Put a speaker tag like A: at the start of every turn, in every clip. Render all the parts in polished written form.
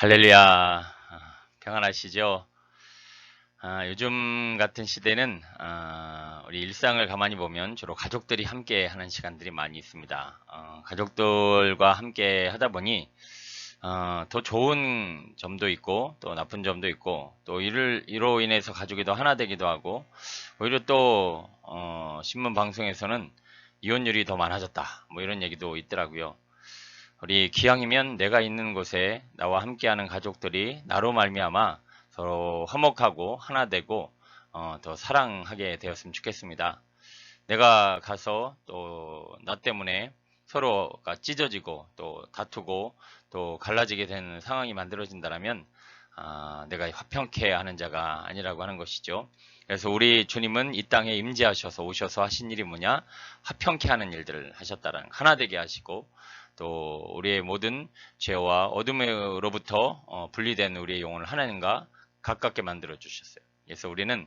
A: 할렐루야. 평안하시죠? 요즘 같은 시대는 우리 일상을 가만히 보면 주로 가족들이 함께 하는 시간들이 많이 있습니다. 가족들과 함께 하다 보니 더 좋은 점도 있고 또 나쁜 점도 있고 또 이로 인해서 가족이 더 하나 되기도 하고 오히려 또 신문 방송에서는 이혼율이 더 많아졌다 뭐 이런 얘기도 있더라고요. 우리 기왕이면 내가 있는 곳에 나와 함께하는 가족들이 나로 말미암아 서로 화목하고 하나 되고 더 사랑하게 되었으면 좋겠습니다. 내가 가서 또 나 때문에 서로가 찢어지고 또 다투고 또 갈라지게 되는 상황이 만들어진다면 내가 화평케 하는 자가 아니라고 하는 것이죠. 그래서 우리 주님은 이 땅에 임재하셔서 오셔서 하신 일이 뭐냐? 화평케 하는 일들을 하셨다라는 하나 되게 하시고 또 우리의 모든 죄와 어둠으로부터 분리된 우리의 영혼을 하나님과 가깝게 만들어 주셨어요. 그래서 우리는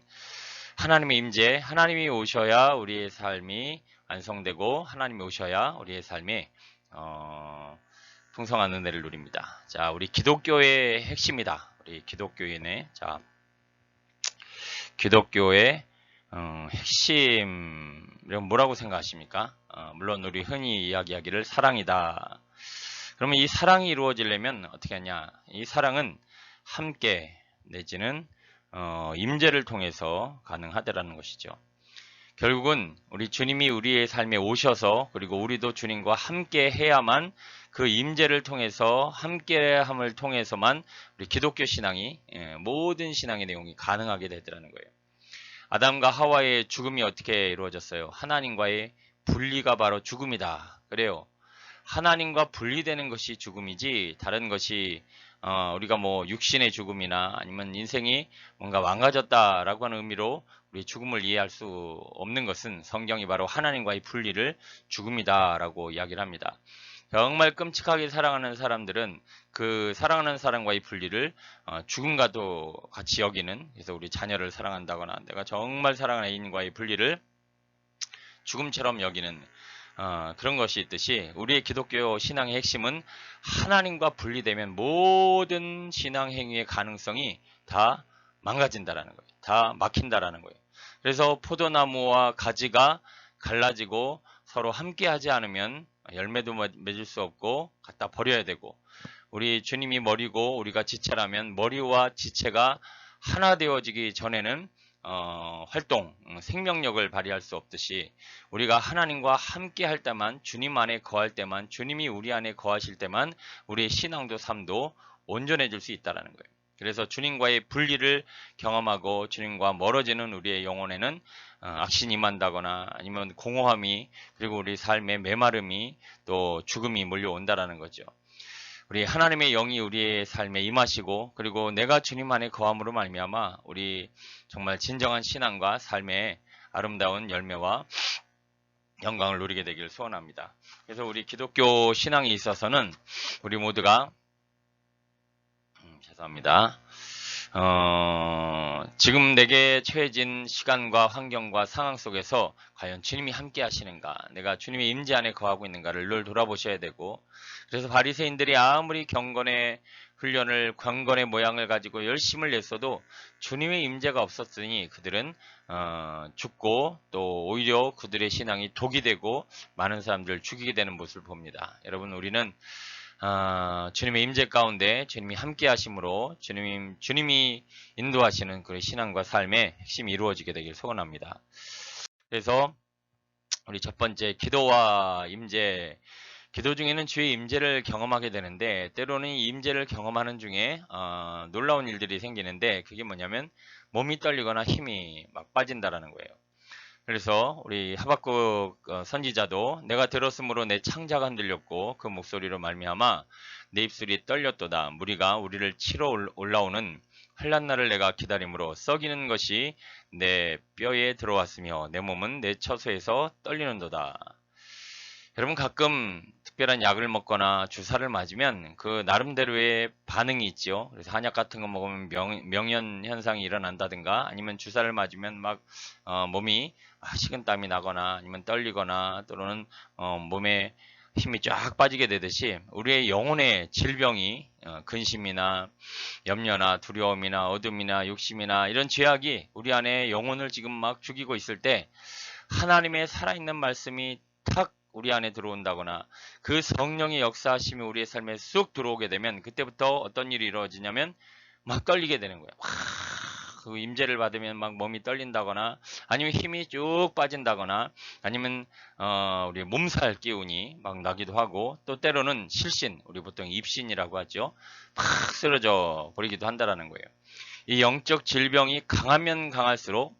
A: 하나님의 임재, 하나님이 오셔야 우리의 삶이 완성되고 하나님이 오셔야 우리의 삶이 풍성한 은혜를 누립니다. 자, 우리 기독교의 핵심이다. 우리 기독교인의 기독교의 핵심 이건 뭐라고 생각하십니까? 물론 우리 흔히 이야기하기를 사랑이다. 그러면 이 사랑이 이루어지려면 어떻게 하냐? 이 사랑은 함께 내지는 임재를 통해서 가능하다라는 것이죠. 결국은 우리 주님이 우리의 삶에 오셔서 그리고 우리도 주님과 함께 해야만 그 임재를 통해서 함께함을 통해서만 우리 기독교 신앙이 모든 신앙의 내용이 가능하게 되더라는 거예요. 아담과 하와의 죽음이 어떻게 이루어졌어요? 하나님과의 분리가 바로 죽음이다. 그래요. 하나님과 분리되는 것이 죽음이지 다른 것이 우리가 뭐 육신의 죽음이나 아니면 인생이 뭔가 망가졌다라고 하는 의미로 우리 죽음을 이해할 수 없는 것은 성경이 바로 하나님과의 분리를 죽음이다라고 이야기를 합니다. 정말 끔찍하게 사랑하는 사람들은 그 사랑하는 사람과의 분리를 죽음과도 같이 여기는, 그래서 우리 자녀를 사랑한다거나 내가 정말 사랑하는 애인과의 분리를 죽음처럼 여기는 그런 것이 있듯이 우리의 기독교 신앙의 핵심은 하나님과 분리되면 모든 신앙 행위의 가능성이 다 망가진다라는 거예요. 다 막힌다라는 거예요. 그래서 포도나무와 가지가 갈라지고 서로 함께하지 않으면 열매도 맺을 수 없고 갖다 버려야 되고, 우리 주님이 머리고 우리가 지체라면 머리와 지체가 하나 되어지기 전에는 활동, 생명력을 발휘할 수 없듯이 우리가 하나님과 함께 할 때만, 주님 안에 거할 때만, 주님이 우리 안에 거하실 때만 우리의 신앙도 삶도 온전해질 수 있다는 거예요. 그래서 주님과의 분리를 경험하고 주님과 멀어지는 우리의 영혼에는 악신이 임한다거나 아니면 공허함이, 그리고 우리 삶의 메마름이 또 죽음이 몰려온다라는 거죠. 우리 하나님의 영이 우리의 삶에 임하시고 그리고 내가 주님 안에 거함으로 말미암아 우리 정말 진정한 신앙과 삶의 아름다운 열매와 영광을 누리게 되기를 소원합니다. 그래서 우리 기독교 신앙에 있어서는 우리 모두가 죄송합니다. 지금 내게 처해진 시간과 환경과 상황 속에서 과연 주님이 함께 하시는가, 내가 주님의 임재 안에 거하고 있는가를 늘 돌아보셔야 되고, 그래서 바리새인들이 아무리 경건의 훈련을, 경건의 모양을 가지고 열심을 냈어도 주님의 임재가 없었으니 그들은 죽고 또 오히려 그들의 신앙이 독이 되고 많은 사람들을 죽이게 되는 모습을 봅니다. 여러분, 우리는 주님의 임재 가운데 주님이 함께 하심으로 주님이 인도하시는 그 신앙과 삶의 핵심이 이루어지게 되길 소원합니다. 그래서 우리 첫 번째 기도와 임재, 기도 중에는 주의 임재를 경험하게 되는데 때로는 이 임재를 경험하는 중에 놀라운 일들이 생기는데 그게 뭐냐면 몸이 떨리거나 힘이 막 빠진다라는 거예요. 그래서 우리 하박국 선지자도 내가 들었으므로 내 창자가 흔들렸고 그 목소리로 말미암아 내 입술이 떨렸도다. 무리가 우리를 치러 올라오는 환난 날을 내가 기다림으로 썩이는 것이 내 뼈에 들어왔으며 내 몸은 내 처소에서 떨리는도다. 여러분, 가끔 특별한 약을 먹거나 주사를 맞으면 그 나름대로의 반응이 있죠. 그래서 한약 같은 거 먹으면 명현 현상이 일어난다든가 아니면 주사를 맞으면 막 몸이 식은땀이 나거나 아니면 떨리거나 또는 몸에 힘이 쫙 빠지게 되듯이 우리의 영혼의 질병이 근심이나 염려나 두려움이나 어둠이나 욕심이나 이런 죄악이 우리 안에 영혼을 지금 막 죽이고 있을 때 하나님의 살아있는 말씀이 탁 우리 안에 들어온다거나 그 성령의 역사하심이 우리의 삶에 쑥 들어오게 되면 그때부터 어떤 일이 이루어지냐면 막 떨리게 되는 거예요. 그 임재를 받으면 막 몸이 떨린다거나 아니면 힘이 쭉 빠진다거나 아니면 우리 몸살 기운이 막 나기도 하고 또 때로는 실신, 우리 보통 입신이라고 하죠. 팍 쓰러져 버리기도 한다라는 거예요. 이 영적 질병이 강하면 강할수록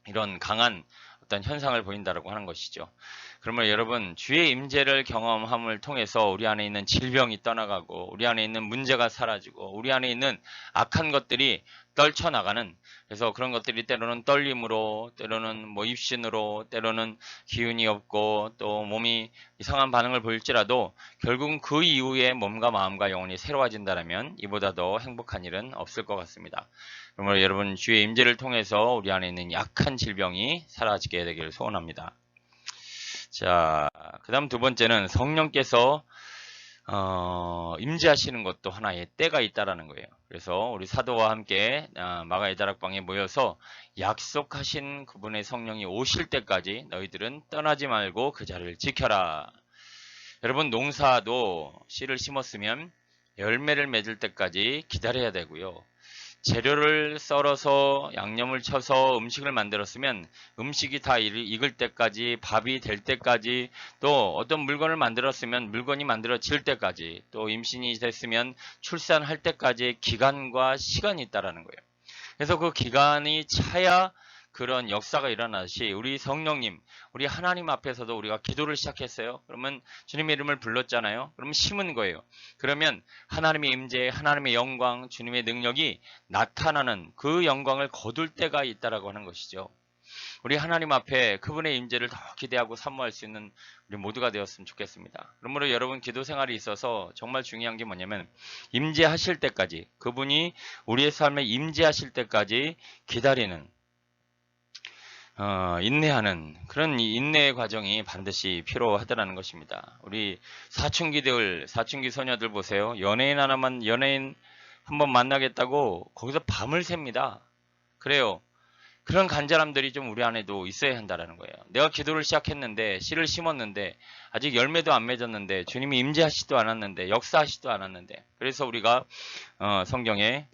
A: 이런 강한 어떤 현상을 보인다라고 하는 것이죠. 그러면 여러분 주의 임재를 경험함을 통해서 우리 안에 있는 질병이 떠나가고 우리 안에 있는 문제가 사라지고 우리 안에 있는 악한 것들이 떨쳐나가는, 그래서 그런 것들이 때로는 떨림으로 때로는 뭐 입신으로 때로는 기운이 없고 또 몸이 이상한 반응을 보일지라도 결국은 그 이후에 몸과 마음과 영혼이 새로워진다면 이보다 더 행복한 일은 없을 것 같습니다. 그러므로 여러분 주의 임재를 통해서 우리 안에 있는 약한 질병이 사라지게 되기를 소원합니다. 자, 그 다음 두 번째는 성령께서 임재하시는 것도 하나의 때가 있다라는 거예요. 그래서 우리 사도와 함께 마가의 다락방에 모여서 약속하신 그분의 성령이 오실 때까지 너희들은 떠나지 말고 그 자리를 지켜라. 여러분 농사도 씨를 심었으면 열매를 맺을 때까지 기다려야 되고요. 재료를 썰어서 양념을 쳐서 음식을 만들었으면 음식이 다 익을 때까지, 밥이 될 때까지, 또 어떤 물건을 만들었으면 물건이 만들어질 때까지, 또 임신이 됐으면 출산할 때까지의 기간과 시간이 있다라는 거예요. 그래서 그 기간이 차야 그런 역사가 일어나듯이 우리 성령님, 우리 하나님 앞에서도 우리가 기도를 시작했어요. 그러면 주님의 이름을 불렀잖아요. 그러면 심은 거예요. 그러면 하나님의 임재, 하나님의 영광, 주님의 능력이 나타나는 그 영광을 거둘 때가 있다라고 하는 것이죠. 우리 하나님 앞에 그분의 임재를 더 기대하고 사모할 수 있는 우리 모두가 되었으면 좋겠습니다. 그러므로 여러분 기도 생활이 있어서 정말 중요한 게 뭐냐면 임재하실 때까지, 그분이 우리의 삶에 임재하실 때까지 기다리는 인내하는 그런 인내의 과정이 반드시 필요하다는 것입니다. 우리 사춘기 소녀들 보세요. 연예인 한번 만나겠다고 거기서 밤을 셉니다. 그래요. 그런 간절함들이 좀 우리 안에도 있어야 한다는 거예요. 내가 기도를 시작했는데 씨를 심었는데 아직 열매도 안 맺었는데 주님이 임재하시지도 않았는데 역사하시지도 않았는데, 그래서 우리가 성경에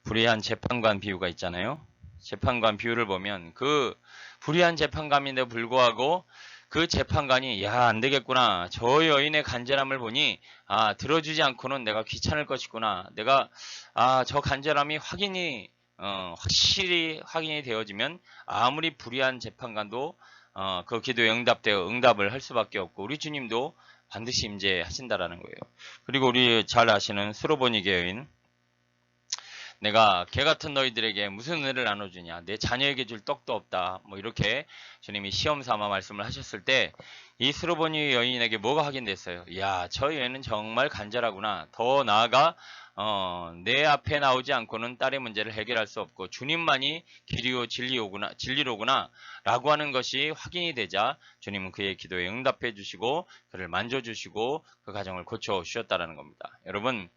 A: 불의한 재판관 비유가 있잖아요. 재판관 비유를 보면 그 불의한 재판관인데 불구하고 그 재판관이 안 되겠구나, 저 여인의 간절함을 보니 들어주지 않고는 내가 귀찮을 것이구나, 내가 저 간절함이 확실히 확인이 되어지면 아무리 불의한 재판관도 그 기도에 응답을 할 수밖에 없고 우리 주님도 반드시 임재하신다라는 거예요. 그리고 우리 잘 아시는 스로보니게 여인, 내가 개같은 너희들에게 무슨 은혜를 나눠주냐, 내 자녀에게 줄 떡도 없다, 뭐 이렇게 주님이 시험 삼아 말씀을 하셨을 때 이 스로보니 여인에게 뭐가 확인됐어요? 저 여인은 정말 간절하구나, 더 나아가 내 앞에 나오지 않고는 딸의 문제를 해결할 수 없고 주님만이 길이요 진리로구나 라고 하는 것이 확인이 되자 주님은 그의 기도에 응답해 주시고 그를 만져주시고 그 가정을 고쳐주셨다는 겁니다. 여러분,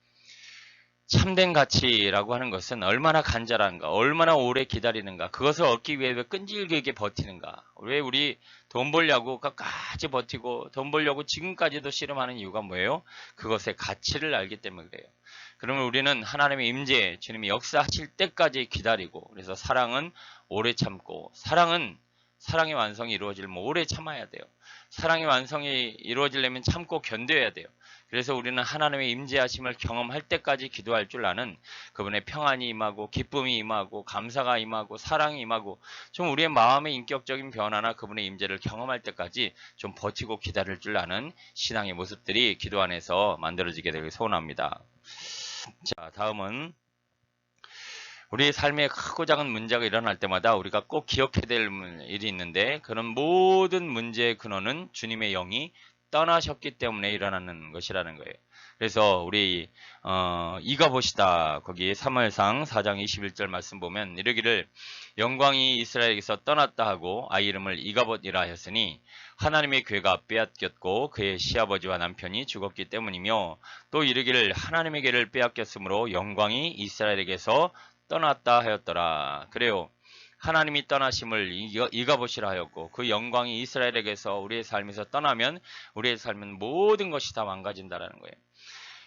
A: 참된 가치라고 하는 것은 얼마나 간절한가, 얼마나 오래 기다리는가, 그것을 얻기 위해 왜 끈질기게 버티는가. 왜 우리 돈 벌려고 끝까지 버티고 돈 벌려고 지금까지도 씨름하는 이유가 뭐예요? 그것의 가치를 알기 때문에 그래요. 그러면 우리는 하나님의 임재, 주님이 역사하실 때까지 기다리고, 그래서 사랑은 오래 참고, 사랑의 완성이 이루어지려면 오래 참아야 돼요. 사랑의 완성이 이루어지려면 참고 견뎌야 돼요. 그래서 우리는 하나님의 임재하심을 경험할 때까지 기도할 줄 아는, 그분의 평안이 임하고 기쁨이 임하고 감사가 임하고 사랑이 임하고 좀 우리의 마음의 인격적인 변화나 그분의 임재를 경험할 때까지 좀 버티고 기다릴 줄 아는 신앙의 모습들이 기도 안에서 만들어지게 되길 소원합니다. 자, 다음은 우리의 삶에 크고 작은 문제가 일어날 때마다 우리가 꼭 기억해야 될 일이 있는데, 그런 모든 문제의 근원은 주님의 영이 떠나셨기 때문에 일어나는 것이라는 거예요. 그래서 우리 이가봇이다 거기 사무엘상 4장 21절 말씀 보면 이르기를 영광이 이스라엘에게서 떠났다 하고 아이 이름을 이가봇이라 하였으니 하나님의 괴가 빼앗겼고 그의 시아버지와 남편이 죽었기 때문이며 또 이르기를 하나님의 괴를 빼앗겼으므로 영광이 이스라엘에게서 떠났다 하였더라. 그래요. 하나님이 떠나심을 이가봇이라 하였고 그 영광이 이스라엘에게서 우리의 삶에서 떠나면 우리의 삶은 모든 것이 다 망가진다라는 거예요.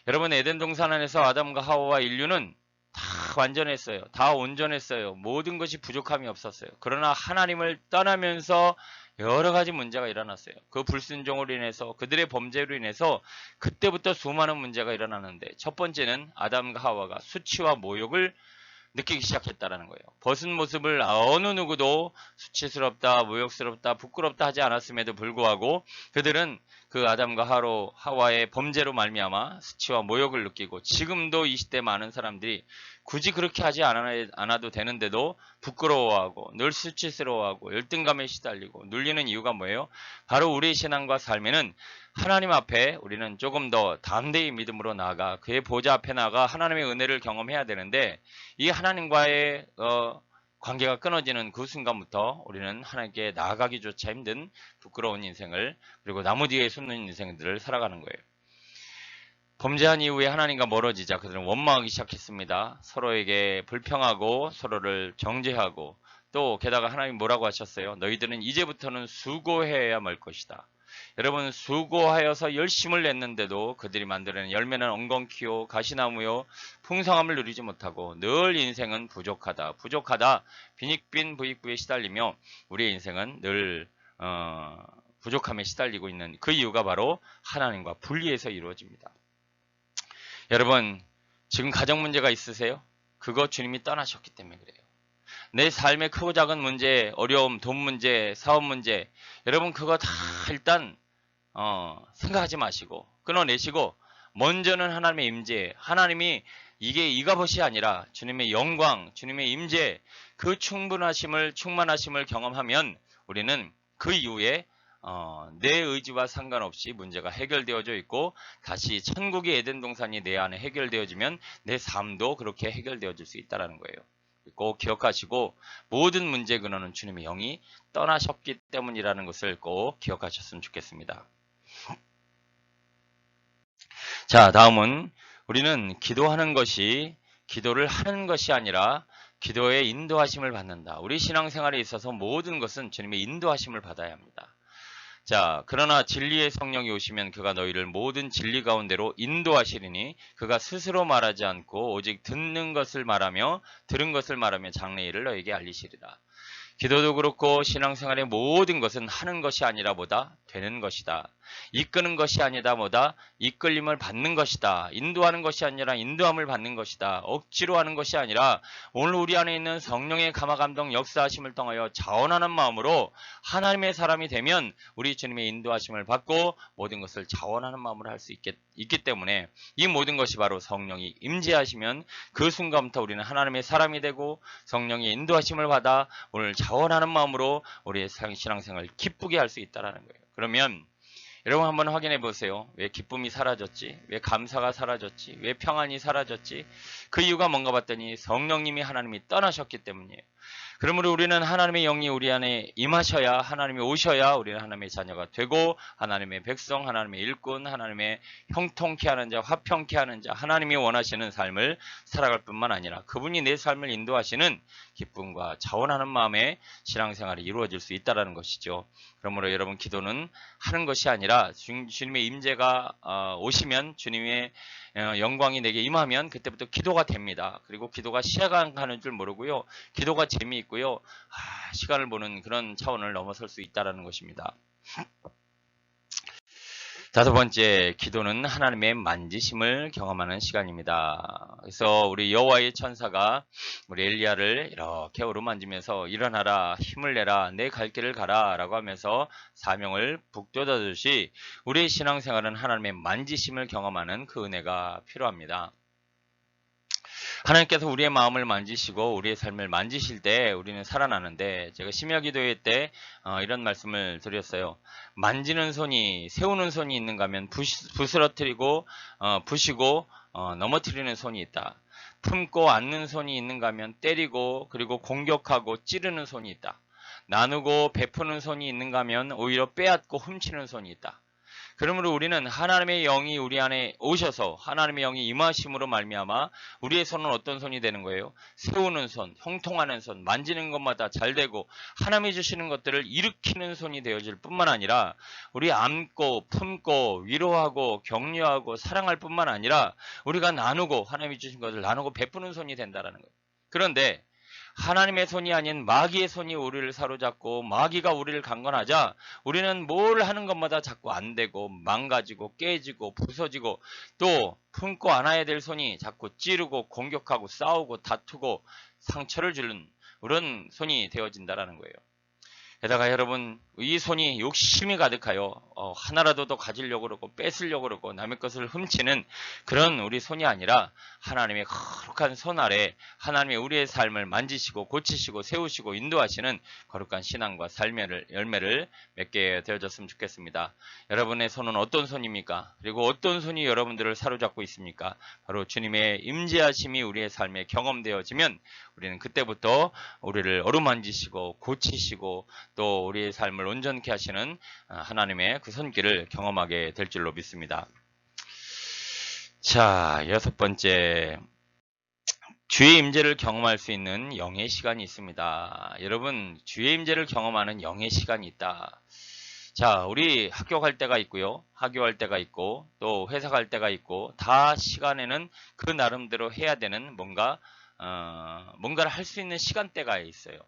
A: 여러분 에덴 동산 안에서 아담과 하와와 인류는 다 완전했어요. 다 온전했어요. 모든 것이 부족함이 없었어요. 그러나 하나님을 떠나면서 여러 가지 문제가 일어났어요. 그 불순종으로 인해서 그들의 범죄로 인해서 그때부터 수많은 문제가 일어나는데 첫 번째는 아담과 하와가 수치와 모욕을 느끼기 시작했다라는 거예요. 벗은 모습을 어느 누구도 수치스럽다, 모욕스럽다, 부끄럽다 하지 않았음에도 불구하고 그들은 그 아담과 하와의 범죄로 말미암아 수치와 모욕을 느끼고 지금도 이 시대 많은 사람들이 굳이 그렇게 하지 않아도 되는데도 부끄러워하고 늘 수치스러워하고 열등감에 시달리고 눌리는 이유가 뭐예요? 바로 우리의 신앙과 삶에는 하나님 앞에 우리는 조금 더 담대히 믿음으로 나아가 그의 보좌 앞에 나아가 하나님의 은혜를 경험해야 되는데 이 하나님과의 관계가 끊어지는 그 순간부터 우리는 하나님께 나아가기조차 힘든 부끄러운 인생을 그리고 나무 뒤에 숨는 인생들을 살아가는 거예요. 범죄한 이후에 하나님과 멀어지자 그들은 원망하기 시작했습니다. 서로에게 불평하고 서로를 정죄하고 또 게다가 하나님 뭐라고 하셨어요? 너희들은 이제부터는 수고해야 말 것이다. 여러분 수고하여서 열심을 냈는데도 그들이 만들어낸 열매는 엉겅퀴요 가시나무요 풍성함을 누리지 못하고 늘 인생은 부족하다 빈익빈 부익부에 시달리며 우리의 인생은 늘 부족함에 시달리고 있는 그 이유가 바로 하나님과 분리해서 이루어집니다. 여러분 지금 가정 문제가 있으세요? 그거 주님이 떠나셨기 때문에 그래요. 내 삶의 크고 작은 문제, 어려움, 돈 문제, 사업 문제 여러분 그거 다 일단 생각하지 마시고 끊어내시고 먼저는 하나님의 임재, 하나님이 이게 이가봇이 아니라 주님의 영광, 주님의 임재 그 충만하심을 경험하면 우리는 그 이후에 내 의지와 상관없이 문제가 해결되어져 있고 다시 천국의 에덴 동산이 내 안에 해결되어지면 내 삶도 그렇게 해결되어질 수 있다는 거예요. 꼭 기억하시고 모든 문제 근원은 주님의 영이 떠나셨기 때문이라는 것을 꼭 기억하셨으면 좋겠습니다. 자, 다음은 우리는 기도하는 것이 기도를 하는 것이 아니라 기도의 인도하심을 받는다. 우리 신앙생활에 있어서 모든 것은 주님의 인도하심을 받아야 합니다. 자, 그러나 진리의 성령이 오시면 그가 너희를 모든 진리 가운데로 인도하시리니 그가 스스로 말하지 않고 오직 듣는 것을 말하며 들은 것을 말하며 장래 일을 너에게 알리시리라. 기도도 그렇고 신앙생활의 모든 것은 하는 것이 아니라 보다 되는 것이다. 이끄는 것이 아니다 보다 이끌림을 받는 것이다. 인도하는 것이 아니라 인도함을 받는 것이다. 억지로 하는 것이 아니라 오늘 우리 안에 있는 성령의 감화감동 역사하심을 통하여 자원하는 마음으로 하나님의 사람이 되면 우리 주님의 인도하심을 받고 모든 것을 자원하는 마음으로 할 수 있기 때문에 이 모든 것이 바로 성령이 임재하시면 그 순간부터 우리는 하나님의 사람이 되고 성령의 인도하심을 받아 오늘 자원하는 마음으로 우리의 신앙생활을 기쁘게 할 수 있다는 거예요. 그러면 여러분 한번 확인해 보세요. 왜 기쁨이 사라졌지? 왜 감사가 사라졌지? 왜 평안이 사라졌지? 그 이유가 뭔가 봤더니 성령님이 하나님이 떠나셨기 때문이에요. 그러므로 우리는 하나님의 영이 우리 안에 임하셔야 하나님이 오셔야 우리는 하나님의 자녀가 되고 하나님의 백성, 하나님의 일꾼, 하나님의 형통케 하는 자, 화평케 하는 자, 하나님이 원하시는 삶을 살아갈 뿐만 아니라 그분이 내 삶을 인도하시는 기쁨과 자원하는 마음에 신앙생활이 이루어질 수 있다는 것이죠. 그러므로 여러분 기도는 하는 것이 아니라 주님의 임재가 오시면 주님의 영광이 내게 임하면 그때부터 기도가 됩니다. 그리고 기도가 시간 가는 줄 모르고요. 기도가 재미있고요. 시간을 보는 그런 차원을 넘어설 수 있다는 것입니다. 다섯 번째, 기도는 하나님의 만지심을 경험하는 시간입니다. 그래서 우리 여호와의 천사가 우리 엘리야를 이렇게 어루만지면서 일어나라, 힘을 내라, 내 갈 길을 가라 라고 하면서 사명을 북돋아주듯이 우리의 신앙생활은 하나님의 만지심을 경험하는 그 은혜가 필요합니다. 하나님께서 우리의 마음을 만지시고 우리의 삶을 만지실 때 우리는 살아나는데, 제가 심야기도회 때 이런 말씀을 드렸어요. 만지는 손이, 세우는 손이 있는가 하면 부스러뜨리고 부시고 넘어뜨리는 손이 있다. 품고 안는 손이 있는가 하면 때리고 그리고 공격하고 찌르는 손이 있다. 나누고 베푸는 손이 있는가 하면 오히려 빼앗고 훔치는 손이 있다. 그러므로 우리는 하나님의 영이 우리 안에 오셔서 하나님의 영이 임하심으로 말미암아 우리의 손은 어떤 손이 되는 거예요? 세우는 손, 형통하는 손, 만지는 것마다 잘 되고 하나님이 주시는 것들을 일으키는 손이 되어질 뿐만 아니라 우리 안고 품고 위로하고 격려하고 사랑할 뿐만 아니라 우리가 나누고 하나님이 주신 것을 나누고 베푸는 손이 된다라는 거예요. 그런데 하나님의 손이 아닌 마귀의 손이 우리를 사로잡고 마귀가 우리를 강권하자 우리는 뭘 하는 것마다 자꾸 안 되고 망가지고 깨지고 부서지고, 또 품고 안아야 될 손이 자꾸 찌르고 공격하고 싸우고 다투고 상처를 주는 그런 손이 되어진다라는 거예요. 게다가 여러분, 이 손이 욕심이 가득하여 하나라도 더 가지려고 그러고 뺏으려고 그러고 남의 것을 훔치는 그런 우리 손이 아니라 하나님의 거룩한 손 아래 하나님의 우리의 삶을 만지시고 고치시고 세우시고 인도하시는 거룩한 신앙과 삶의 열매를 맺게 되어졌으면 좋겠습니다. 여러분의 손은 어떤 손입니까? 그리고 어떤 손이 여러분들을 사로잡고 있습니까? 바로 주님의 임재하심이 우리의 삶에 경험되어지면 우리는 그때부터 우리를 어루만지시고 고치시고 또 우리의 삶을 온전케 하시는 하나님의 그 손길을 경험하게 될 줄로 믿습니다. 자, 6번째, 주의 임재를 경험할 수 있는 영의 시간이 있습니다. 여러분, 주의 임재를 경험하는 영의 시간이 있다. 자, 우리 학교 갈 때가 있고요, 학교할 때가 있고 또 회사 갈 때가 있고, 다 시간에는 그 나름대로 해야 되는 뭔가를 할 수 있는 시간대가 있어요.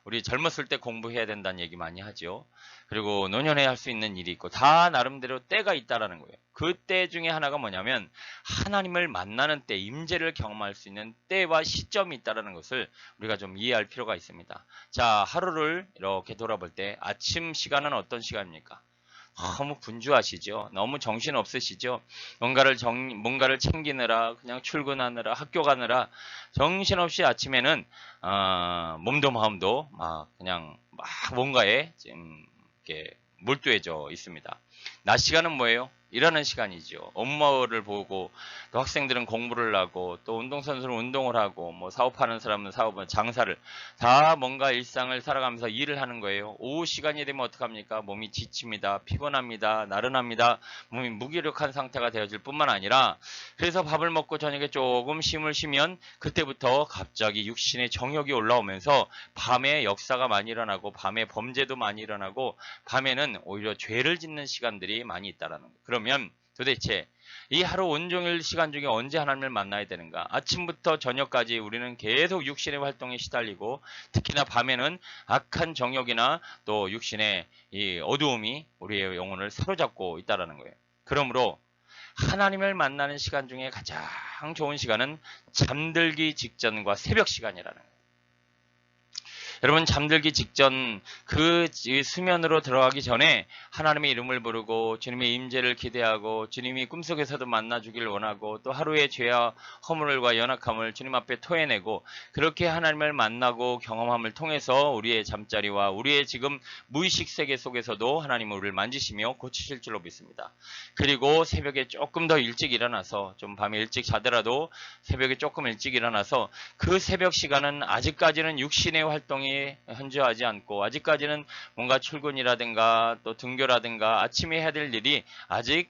A: 우리 젊었을 때 공부해야 된다는 얘기 많이 하죠. 그리고 노년에 할 수 있는 일이 있고 다 나름대로 때가 있다라는 거예요. 그 때 중에 하나가 뭐냐면 하나님을 만나는 때, 임재를 경험할 수 있는 때와 시점이 있다라는 것을 우리가 좀 이해할 필요가 있습니다. 자, 하루를 이렇게 돌아볼 때 아침 시간은 어떤 시간입니까? 너무 분주하시죠? 너무 정신 없으시죠? 뭔가를 챙기느라, 그냥 출근하느라, 학교 가느라 정신없이 아침에는 몸도 마음도 그냥 뭔가에 좀 이렇게 몰두해져 있습니다. 낮 시간은 뭐예요? 일하는 시간이죠. 업무를 보고, 또 학생들은 공부를 하고, 또 운동선수는 운동을 하고, 뭐 사업하는 사람은 사업은 장사를, 다 뭔가 일상을 살아가면서 일을 하는 거예요. 오후 시간이 되면 어떡합니까? 몸이 지칩니다. 피곤합니다. 나른합니다. 몸이 무기력한 상태가 되어질 뿐만 아니라, 그래서 밥을 먹고 저녁에 조금 쉼을 쉬면 그때부터 갑자기 육신의 정욕이 올라오면서 밤에 역사가 많이 일어나고 밤에 범죄도 많이 일어나고 밤에는 오히려 죄를 짓는 시간들이 많이 있다라는 거예요. 그러면 도대체 이 하루 온종일 시간 중에 언제 하나님을 만나야 되는가? 아침부터 저녁까지 우리는 계속 육신의 활동에 시달리고, 특히나 밤에는 악한 정욕이나 또 육신의 이 어두움이 우리의 영혼을 사로잡고 있다라는 거예요. 그러므로 하나님을 만나는 시간 중에 가장 좋은 시간은 잠들기 직전과 새벽 시간이라는 거예요. 여러분, 잠들기 직전 그 수면으로 들어가기 전에 하나님의 이름을 부르고 주님의 임재를 기대하고 주님이 꿈속에서도 만나주길 원하고, 또 하루의 죄와 허물과 연약함을 주님 앞에 토해내고, 그렇게 하나님을 만나고 경험함을 통해서 우리의 잠자리와 우리의 지금 무의식 세계 속에서도 하나님은 우리를 만지시며 고치실 줄로 믿습니다. 그리고 새벽에 조금 더 일찍 일어나서, 좀 밤에 일찍 자더라도 새벽에 조금 일찍 일어나서 그 새벽 시간은 아직까지는 육신의 활동이 현저하지 않고, 아직까지는 뭔가 출근이라든가 또 등교라든가 아침에 해야 될 일이 아직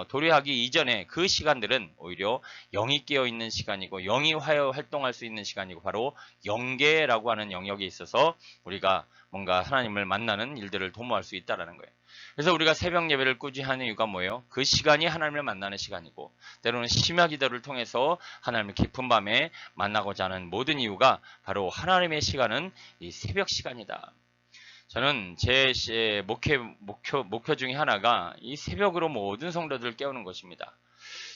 A: 도래하기 이전에 그 시간들은 오히려 영이 깨어있는 시간이고 영이 활동할 수 있는 시간이고, 바로 영계라고 하는 영역에 있어서 우리가 뭔가 하나님을 만나는 일들을 도모할 수 있다는 거예요. 그래서 우리가 새벽 예배를 꾸준히 하는 이유가 뭐예요? 그 시간이 하나님을 만나는 시간이고, 때로는 심야 기도를 통해서 하나님을 깊은 밤에 만나고자 하는 모든 이유가 바로 하나님의 시간은 이 새벽 시간이다. 저는 제 목표 중에 하나가 이 새벽으로 모든 성도들을 깨우는 것입니다.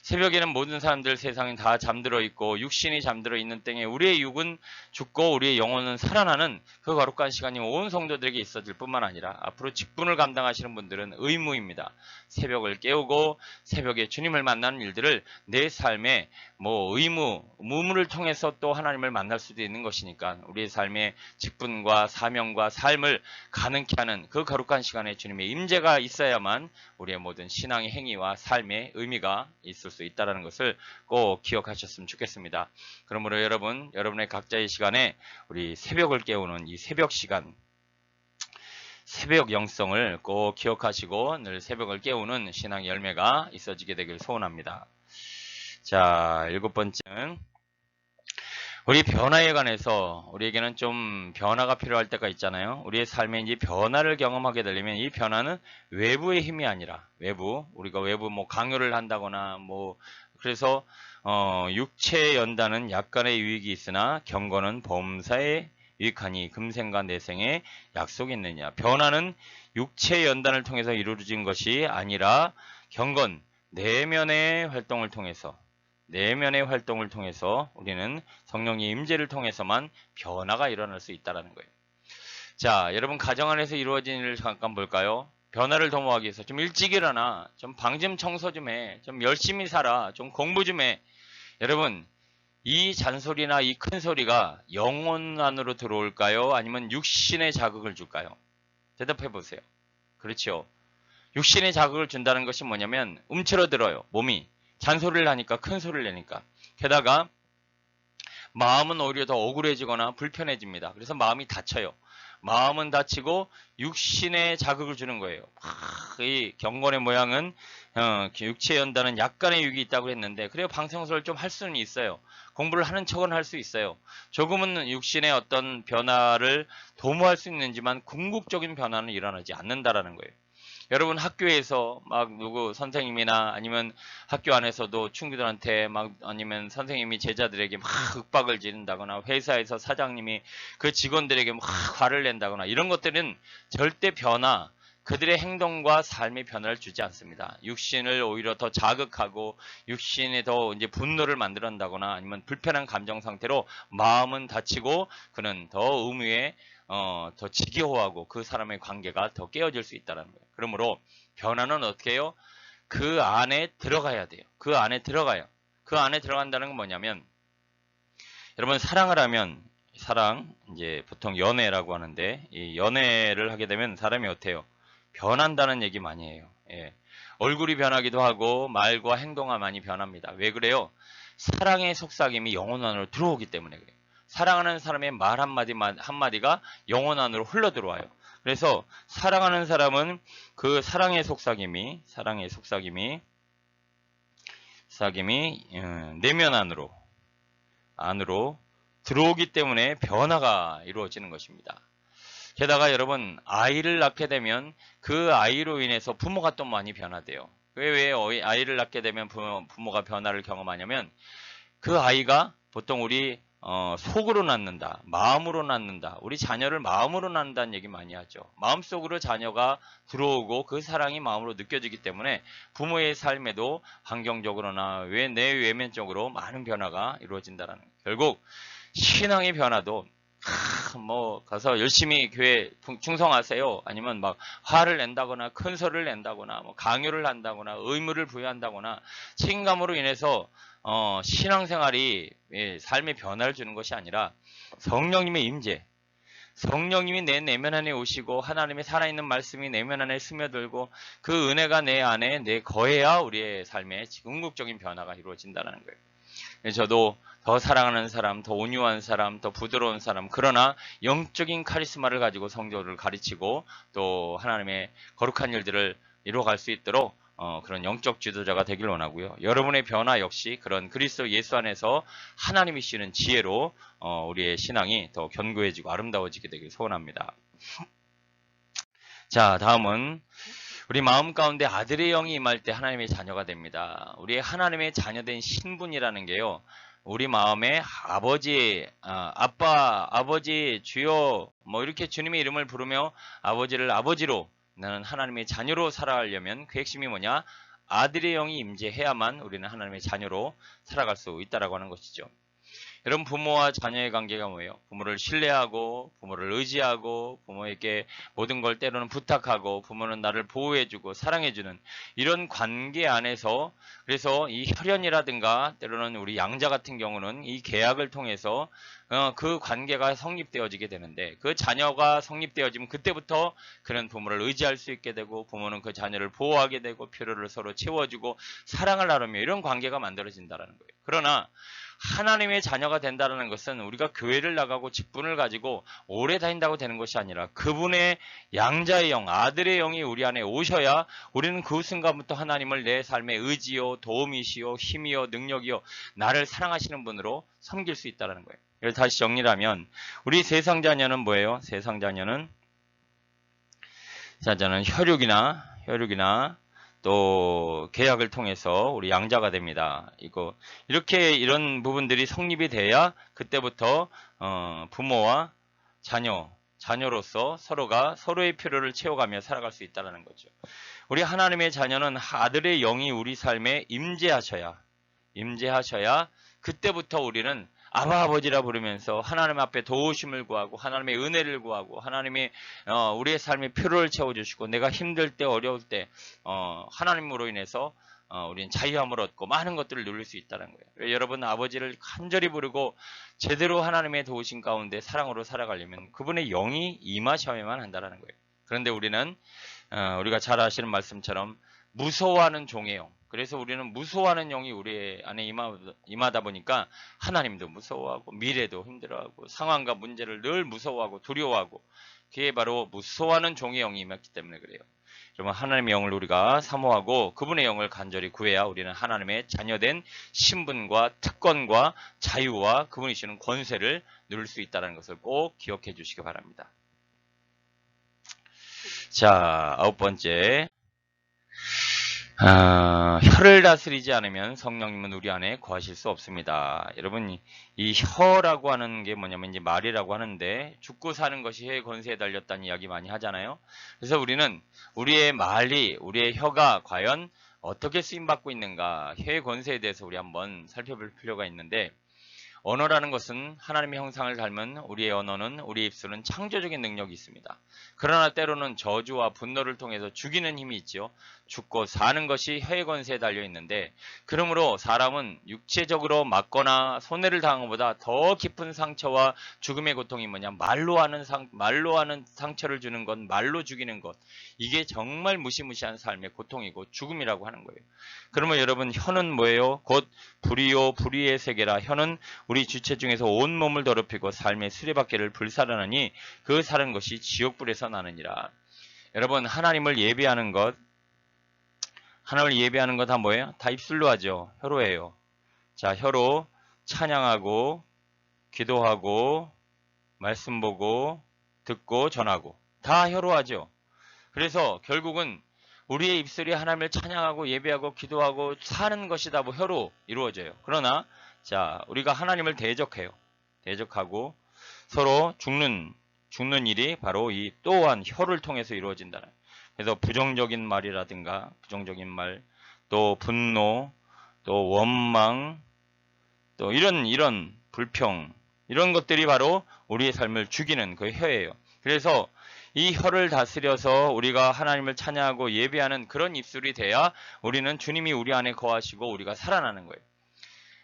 A: 새벽에는 모든 사람들 세상이 다 잠들어 있고 육신이 잠들어 있는 땡에 우리의 육은 죽고 우리의 영혼은 살아나는 그 거룩한 시간이 온 성도들에게 있어질 뿐만 아니라 앞으로 직분을 감당하시는 분들은 의무입니다. 새벽을 깨우고 새벽에 주님을 만나는 일들을 내 삶의 의무를 통해서 또 하나님을 만날 수도 있는 것이니까 우리의 삶의 직분과 사명과 삶을 가능케 하는 그 거룩한 시간에 주님의 임재가 있어야만 우리의 모든 신앙의 행위와 삶의 의미가 있을 수 있다는 것을 꼭 기억하셨으면 좋겠습니다. 그러므로 여러분의 각자의 시간에 우리 새벽을 깨우는 이 새벽 시간, 새벽 영성을 꼭 기억하시고 늘 새벽을 깨우는 신앙의 열매가 있어지게 되길 소원합니다. 자, 7번째는 우리 변화에 관해서 우리에게는 좀 변화가 필요할 때가 있잖아요. 우리의 삶에 이제 변화를 경험하게 되려면 이 변화는 외부의 힘이 아니라 우리가 외부 강요를 한다거나 그래서 육체의 연단은 약간의 유익이 있으나 경건은 범사에 유익하니 금생과 내생에 약속이 있느냐. 변화는 육체의 연단을 통해서 이루어진 것이 아니라 경건, 내면의 활동을 통해서 우리는 성령의 임재를 통해서만 변화가 일어날 수 있다는 거예요. 자, 여러분 가정 안에서 이루어진 일을 잠깐 볼까요? 변화를 도모하기 위해서 좀 일찍 일어나, 좀 방 좀 청소 좀 해, 좀 열심히 살아, 좀 공부 좀 해. 여러분, 이 잔소리나 이 큰 소리가 영혼 안으로 들어올까요? 아니면 육신의 자극을 줄까요? 대답해 보세요. 그렇죠. 육신의 자극을 준다는 것이 뭐냐면 움츠러들어요. 몸이. 잔소리를 하니까, 큰 소리를 내니까. 게다가 마음은 오히려 더 억울해지거나 불편해집니다. 그래서 마음이 다쳐요. 마음은 다치고 육신의 자극을 주는 거예요. 이 경건의 모양은 육체에 연다는 약간의 유익이 있다고 했는데 그래요. 방청소를 좀 할 수는 있어요. 공부를 하는 척은 할 수 있어요. 조금은 육신의 어떤 변화를 도모할 수 있는지만 궁극적인 변화는 일어나지 않는다라는 거예요. 여러분 학교에서 누구 선생님이나 아니면 학교 안에서도 친구들한테 아니면 선생님이 제자들에게 윽박을 지른다거나 회사에서 사장님이 그 직원들에게 화를 낸다거나 이런 것들은 절대 그들의 행동과 삶의 변화를 주지 않습니다. 육신을 오히려 더 자극하고 육신에 더 이제 분노를 만들어낸다거나 아니면 불편한 감정 상태로 마음은 다치고 그는 더 의무에 더 지겨워하고 그 사람의 관계가 더 깨어질 수 있다는 거예요. 그러므로 변화는 어떻게 해요? 그 안에 들어가야 돼요. 그 안에 들어가요. 그 안에 들어간다는 건 뭐냐면 여러분 사랑을 하면 이제 보통 연애라고 하는데 이 연애를 하게 되면 사람이 어때요? 변한다는 얘기 많이 해요. 예. 얼굴이 변하기도 하고 말과 행동이 많이 변합니다. 왜 그래요? 사랑의 속삭임이 영혼 안으로 들어오기 때문에 그래요. 사랑하는 사람의 말 한마디가 영혼 안으로 흘러들어와요. 그래서 사랑하는 사람은 그 사랑의 속삭임이 내면 안으로 들어오기 때문에 변화가 이루어지는 것입니다. 게다가 여러분 아이를 낳게 되면 그 아이로 인해서 부모가 또 많이 변화돼요. 왜 아이를 낳게 되면 부모가 변화를 경험하냐면 그 아이가 보통 우리 속으로 낳는다, 마음으로 낳는다. 우리 자녀를 마음으로 낳는다는 얘기 많이 하죠. 마음속으로 자녀가 들어오고 그 사랑이 마음으로 느껴지기 때문에 부모의 삶에도 환경적으로나 내외면적으로 많은 변화가 이루어진다는 거예요. 결국 신앙의 변화도 가서 열심히 교회 충성하세요. 아니면 화를 낸다거나 큰 소리를 낸다거나 강요를 한다거나 의무를 부여한다거나 책임감으로 인해서 신앙생활이 삶의 변화를 주는 것이 아니라 성령님의 임재, 성령님이 내 내면 안에 오시고 하나님의 살아있는 말씀이 내면 안에 스며들고 그 은혜가 내 안에 거해야 우리의 삶에 궁극적인 변화가 이루어진다는 거예요. 저도 더 사랑하는 사람, 더 온유한 사람, 더 부드러운 사람, 그러나 영적인 카리스마를 가지고 성도를 가르치고 또 하나님의 거룩한 일들을 이루어갈 수 있도록 그런 영적 지도자가 되길 원하고요. 여러분의 변화 역시 그런 그리스도 예수 안에서 하나님이 주시는 지혜로 우리의 신앙이 더 견고해지고 아름다워지게 되길 소원합니다. 자, 다음은 우리 마음 가운데 아들의 영이 임할 때 하나님의 자녀가 됩니다. 우리의 하나님의 자녀된 신분이라는 게요. 우리 마음에 아버지, 아빠, 아버지, 주여 이렇게 주님의 이름을 부르며 아버지를 아버지로 나는 하나님의 자녀로 살아가려면 그 핵심이 뭐냐? 아들의 영이 임재해야만 우리는 하나님의 자녀로 살아갈 수 있다라고 하는 것이죠. 여러분, 부모와 자녀의 관계가 뭐예요? 부모를 신뢰하고 부모를 의지하고 부모에게 모든 걸 때로는 부탁하고 부모는 나를 보호해주고 사랑해주는 이런 관계 안에서, 그래서 이 혈연이라든가 때로는 우리 양자 같은 경우는 이 계약을 통해서 그 관계가 성립되어지게 되는데, 그 자녀가 성립되어지면 그때부터 그는 부모를 의지할 수 있게 되고 부모는 그 자녀를 보호하게 되고 필요를 서로 채워주고 사랑을 나누며 이런 관계가 만들어진다는 거예요. 그러나 하나님의 자녀가 된다는 것은 우리가 교회를 나가고 직분을 가지고 오래 다닌다고 되는 것이 아니라 그분의 양자의 영, 아들의 영이 우리 안에 오셔야 우리는 그 순간부터 하나님을 내 삶의 의지요, 도움이시요, 힘이요, 능력이요, 나를 사랑하시는 분으로 섬길 수 있다는 거예요. 이걸 다시 정리를 하면 우리 세상 자녀는 뭐예요? 세상 자녀는 혈육이나 또 계약을 통해서 우리 양자가 됩니다. 이런 부분들이 성립이 돼야 그때부터 부모와 자녀로서 서로가 서로의 필요를 채워가며 살아갈 수 있다는 거죠. 우리 하나님의 자녀는 아들의 영이 우리 삶에 임재하셔야 그때부터 우리는 아바 아버지라 부르면서 하나님 앞에 도우심을 구하고 하나님의 은혜를 구하고 하나님의 우리의 삶의 필요를 채워주시고 내가 힘들 때 어려울 때 하나님으로 인해서 우리는 자유함을 얻고 많은 것들을 누릴 수 있다는 거예요. 여러분, 아버지를 간절히 부르고 제대로 하나님의 도우심 가운데 사랑으로 살아가려면 그분의 영이 임하셔야만 한다는 거예요. 그런데 우리는 우리가 잘 아시는 말씀처럼 무서워하는 종의 영, 그래서 우리는 무서워하는 영이 우리 안에 임하다 보니까 하나님도 무서워하고 미래도 힘들어하고 상황과 문제를 늘 무서워하고 두려워하고, 그게 바로 무서워하는 종의 영이 임했기 때문에 그래요. 여러분, 하나님의 영을 우리가 사모하고 그분의 영을 간절히 구해야 우리는 하나님의 자녀된 신분과 특권과 자유와 그분이 주는 권세를 누릴 수 있다는 것을 꼭 기억해 주시기 바랍니다. 자, 9번째. 혀를 다스리지 않으면 성령님은 우리 안에 거하실 수 없습니다. 여러분, 이 혀라고 하는 게 뭐냐면 이제 말이라고 하는데 죽고 사는 것이 혀의 권세에 달렸다는 이야기 많이 하잖아요. 그래서 우리는 우리의 혀가 과연 어떻게 쓰임받고 있는가, 혀의 권세에 대해서 우리 한번 살펴볼 필요가 있는데, 언어라는 것은 하나님의 형상을 닮은 우리의 언어는, 우리의 입술은 창조적인 능력이 있습니다. 그러나 때로는 저주와 분노를 통해서 죽이는 힘이 있죠. 죽고 사는 것이 혀의 권세에 달려 있는데, 그러므로 사람은 육체적으로 맞거나 손해를 당한 것보다 더 깊은 상처와 죽음의 고통이 뭐냐, 말로 하는 상처를 주는 것, 말로 죽이는 것, 이게 정말 무시무시한 삶의 고통이고 죽음이라고 하는 거예요. 그러면 여러분, 혀는 뭐예요? 곧 불이요 불의의 세계라. 혀는 우리 주체 중에서 온 몸을 더럽히고 삶의 수레바퀴를 불살하느니 그 사는 것이 지옥불에서 나느니라. 여러분, 하나님을 예배하는 것 다 뭐예요? 다 입술로 하죠. 혀로 해요. 자, 혀로 찬양하고 기도하고 말씀 보고 듣고 전하고 다 혀로 하죠. 그래서 결국은 우리의 입술이 하나님을 찬양하고 예배하고 기도하고 사는 것이다, 혀로 이루어져요. 그러나 자, 우리가 하나님을 대적하고 서로 죽는 일이 바로 이 또한 혀를 통해서 이루어진다는. 그래서 부정적인 말이라든가 부정적인 말, 또 분노, 또 원망, 또 이런 불평, 이런 것들이 바로 우리의 삶을 죽이는 그 혀예요. 그래서 이 혀를 다스려서 우리가 하나님을 찬양하고 예배하는 그런 입술이 돼야 우리는 주님이 우리 안에 거하시고 우리가 살아나는 거예요.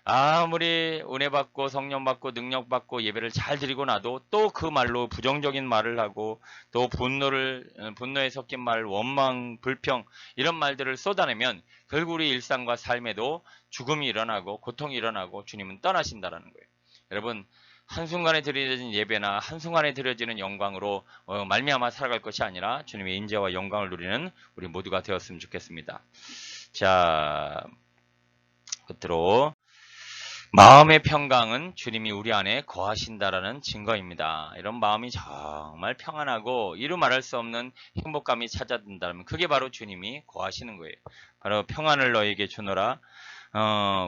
A: 아무리 은혜 받고 성령 받고 능력 받고 예배를 잘 드리고 나도 또 그 말로 부정적인 말을 하고 또 분노에 섞인 말, 원망, 불평, 이런 말들을 쏟아내면 결국 우리 일상과 삶에도 죽음이 일어나고 고통이 일어나고 주님은 떠나신다라는 거예요. 여러분, 한순간에 드려진 예배나 한순간에 드려지는 영광으로 말미암아 살아갈 것이 아니라 주님의 인재와 영광을 누리는 우리 모두가 되었으면 좋겠습니다. 자, 끝으로 마음의 평강은 주님이 우리 안에 거하신다라는 증거입니다. 이런 마음이 정말 평안하고 이루 말할 수 없는 행복감이 찾아든다면 그게 바로 주님이 거하시는 거예요. 바로 평안을 너에게 주노라.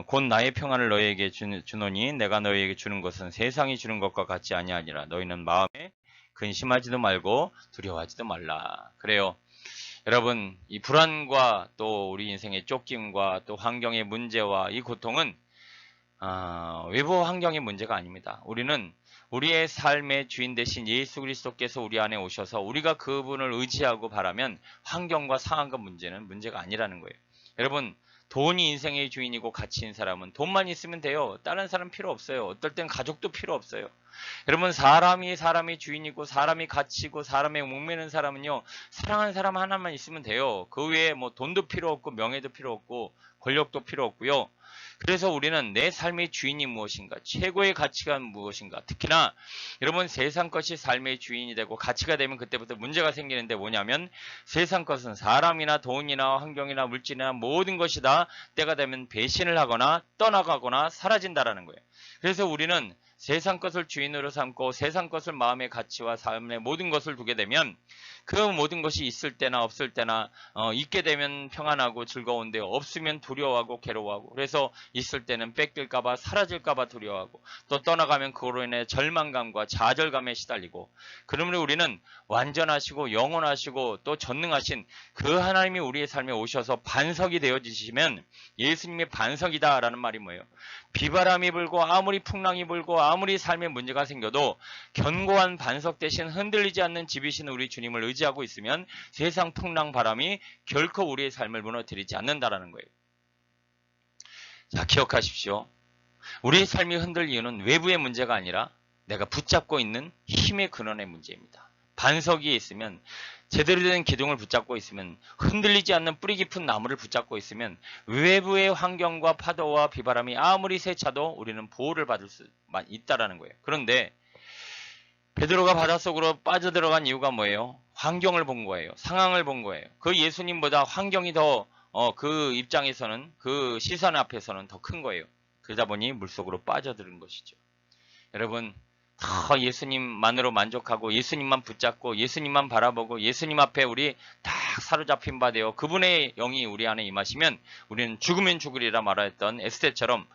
A: 곧 나의 평안을 너에게 주노니 내가 너에게 주는 것은 세상이 주는 것과 같지 아니하니라. 너희는 마음에 근심하지도 말고 두려워하지도 말라. 그래요. 여러분, 이 불안과 또 우리 인생의 쫓김과 또 환경의 문제와 이 고통은 외부 환경의 문제가 아닙니다. 우리는 우리의 삶의 주인 되신 예수 그리스도께서 우리 안에 오셔서 우리가 그분을 의지하고 바라면 환경과 상황과 문제는 문제가 아니라는 거예요. 여러분, 돈이 인생의 주인이고 가치인 사람은 돈만 있으면 돼요. 다른 사람 필요 없어요. 어떨 땐 가족도 필요 없어요. 여러분, 사람이 주인이고 사람이 가치고 사람의 목매는 사람은요, 사랑하는 사람 하나만 있으면 돼요. 그 외에 뭐 돈도 필요 없고 명예도 필요 없고 권력도 필요 없고요. 그래서 우리는 내 삶의 주인이 무엇인가, 최고의 가치가 무엇인가, 특히나 여러분, 세상 것이 삶의 주인이 되고 가치가 되면 그때부터 문제가 생기는데 뭐냐면, 세상 것은 사람이나 돈이나 환경이나 물질이나 모든 것이 다 때가 되면 배신을 하거나 떠나가거나 사라진다라는 거예요. 그래서 우리는 세상 것을 주인으로 삼고 세상 것을 마음의 가치와 삶의 모든 것을 두게 되면 그 모든 것이 있을 때나 없을 때나 있게 되면 평안하고 즐거운데 없으면 두려워하고 괴로워하고, 그래서 있을 때는 뺏길까봐 사라질까봐 두려워하고, 또 떠나가면 그로 인해 절망감과 좌절감에 시달리고, 그러므로 우리는 완전하시고 영원하시고 또 전능하신 그 하나님이 우리의 삶에 오셔서 반석이 되어주시면, 예수님의 반석이다라는 말이 뭐예요? 비바람이 불고 아무리 풍랑이 불고 아무리 삶에 문제가 생겨도 견고한 반석 대신 흔들리지 않는 집이신 우리 주님을 의지하고 있으면 세상 풍랑 바람이 결코 우리의 삶을 무너뜨리지 않는다라는 거예요. 자, 기억하십시오. 우리의 삶이 흔들 이유는 외부의 문제가 아니라 내가 붙잡고 있는 힘의 근원의 문제입니다. 반석이 있으면, 제대로 된 기둥을 붙잡고 있으면, 흔들리지 않는 뿌리 깊은 나무를 붙잡고 있으면 외부의 환경과 파도와 비바람이 아무리 세차도 우리는 보호를 받을 수 있다라는 거예요. 그런데 베드로가 바닷속으로 빠져들어간 이유가 뭐예요? 환경을 본 거예요. 상황을 본 거예요. 그 예수님보다 환경이 더 그 입장에서는, 그 시선 앞에서는 더 큰 거예요. 그러다 보니 물속으로 빠져드는 것이죠. 여러분, 더 예수님만으로 만족하고 예수님만 붙잡고 예수님만 바라보고 예수님 앞에 우리 딱 사로잡힌 바 되어 그분의 영이 우리 안에 임하시면 우리는 죽으면 죽으리라 말하였던 에스더처럼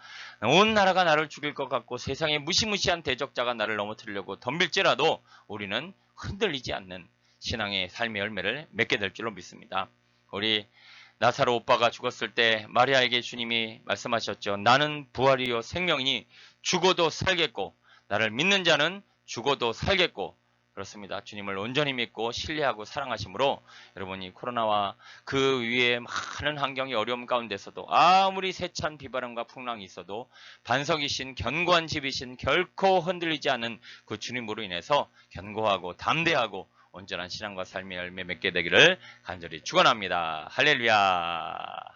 A: 온 나라가 나를 죽일 것 같고 세상의 무시무시한 대적자가 나를 넘어뜨리려고 덤빌지라도 우리는 흔들리지 않는 신앙의 삶의 열매를 맺게 될 줄로 믿습니다. 우리 나사로 오빠가 죽었을 때 마리아에게 주님이 말씀하셨죠. 나는 부활이요 생명이니 죽어도 살겠고 나를 믿는 자는 죽어도 살겠고. 그렇습니다. 주님을 온전히 믿고 신뢰하고 사랑하심으로 여러분이 코로나와 그 위에 많은 환경이 어려움 가운데서도 아무리 세찬 비바람과 풍랑이 있어도 반석이신 견고한 집이신 결코 흔들리지 않은 그 주님으로 인해서 견고하고 담대하고 온전한 신앙과 삶의 열매 맺게 되기를 간절히 축원합니다. 할렐루야.